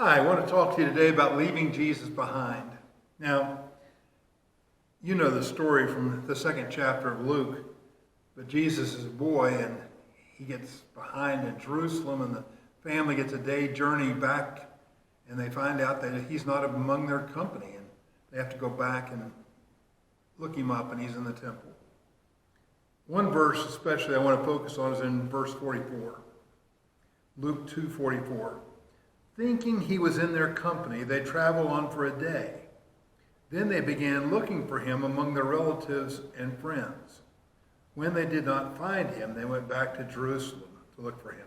Hi, I want to talk to you today about leaving Jesus behind. Now, you know the story from the second chapter of Luke, but Jesus is a boy and he gets behind in Jerusalem and the family gets a day journey back and they find out that he's not among their company and they have to go back and look him up and he's in the temple. One verse especially I want to focus on is in verse 44. Luke 2:44. Thinking he was in their company, they traveled on for a day. Then they began looking for him among their relatives and friends. When they did not find him, they went back to Jerusalem to look for him.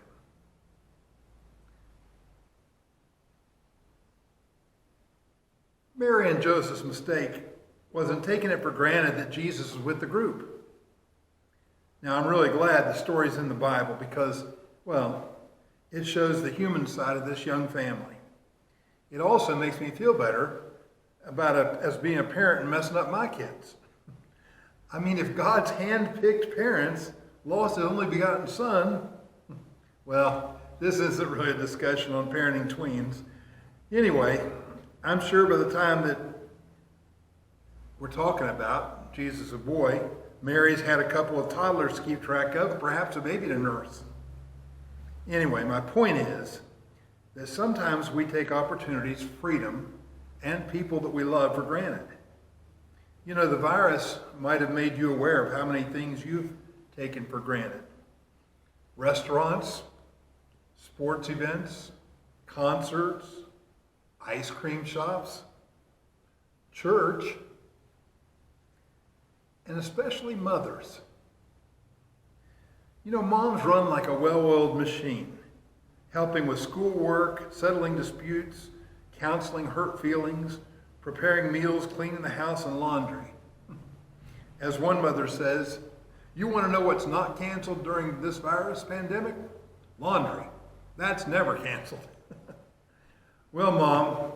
Mary and Joseph's mistake wasn't taking it for granted that Jesus was with the group. Now, I'm really glad the story's in the Bible because, well, it shows the human side of this young family. It also makes me feel better about as being a parent and messing up my kids. I mean, if God's hand-picked parents lost his only begotten son, well, this isn't really a discussion on parenting tweens. Anyway, I'm sure by the time that we're talking about Jesus a boy, Mary's had a couple of toddlers to keep track of, perhaps a baby to nurse. Anyway, my point is that sometimes we take opportunities, freedom, and people that we love for granted. You know, the virus might have made you aware of how many things you've taken for granted. Restaurants, sports events, concerts, ice cream shops, church, and especially mothers. You know, moms run like a well-oiled machine, helping with schoolwork, settling disputes, counseling hurt feelings, preparing meals, cleaning the house, and laundry. As one mother says, you want to know what's not canceled during this virus pandemic? Laundry. That's never canceled. Well, Mom,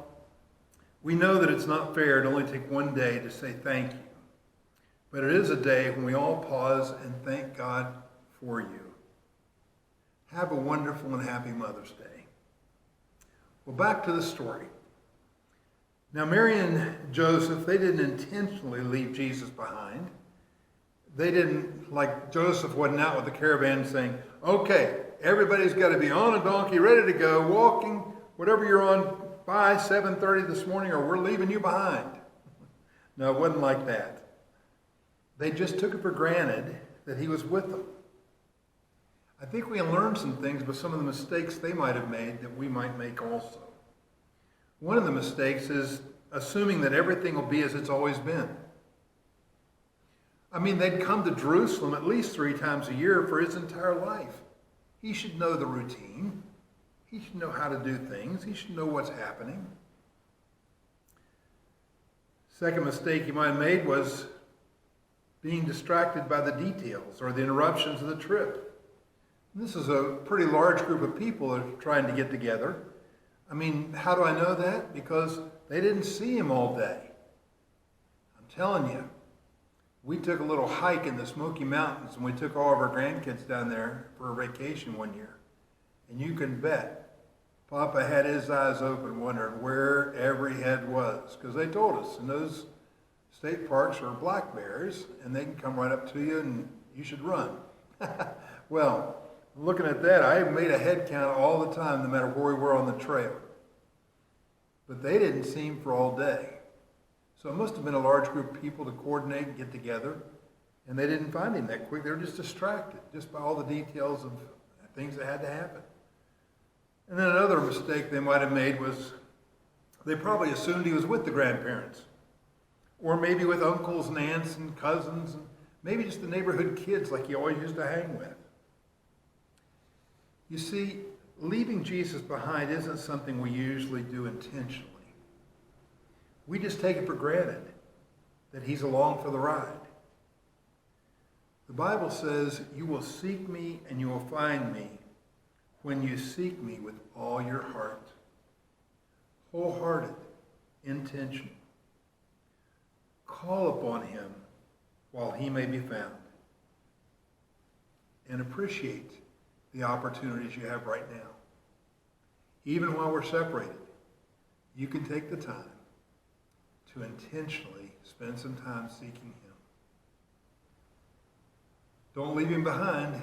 we know that it's not fair to only take one day to say thank you. But it is a day when we all pause and thank God for you. Have a wonderful and happy Mother's Day. Well, back to the story. Now, Mary and Joseph, they didn't intentionally leave Jesus behind. They didn't, like Joseph wasn't out with the caravan saying, okay, everybody's got to be on a donkey, ready to go, walking, whatever you're on, by 7:30 this morning, or we're leaving you behind. No, it wasn't like that. They just took it for granted that he was with them. I think we can learn some things by some of the mistakes they might have made that we might make also. One of the mistakes is assuming that everything will be as it's always been. I mean, they'd come to Jerusalem at least 3 times a year for his entire life. He should know the routine. He should know how to do things. He should know what's happening. Second mistake he might have made was being distracted by the details or the interruptions of the trip. This is a pretty large group of people that are trying to get together. I mean, how do I know that? Because they didn't see him all day. I'm telling you, we took a little hike in the Smoky Mountains and we took all of our grandkids down there for a vacation one year. And you can bet Papa had his eyes open wondering where every head was. Because they told us, and those state parks are black bears and they can come right up to you and you should run. Well, looking at that, I made a head count all the time, no matter where we were on the trail. But they didn't see him for all day. So it must have been a large group of people to coordinate and get together. And they didn't find him that quick. They were just distracted, just by all the details of things that had to happen. And then another mistake they might have made was they probably assumed he was with the grandparents. Or maybe with uncles and aunts and cousins, and maybe just the neighborhood kids like he always used to hang with. You see, leaving Jesus behind isn't something we usually do intentionally. We just take it for granted that he's along for the ride. The Bible says, you will seek me and you will find me when you seek me with all your heart. Wholehearted, intentional. Call upon him while he may be found. And appreciate the opportunities you have right now. Even while we're separated, you can take the time to intentionally spend some time seeking him. Don't leave him behind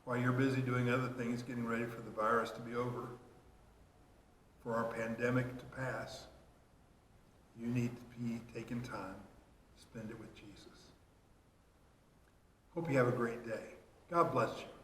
while you're busy doing other things, getting ready for the virus to be over, for our pandemic to pass. You need to be taking time to spend it with Jesus. Hope you have a great day. God bless you.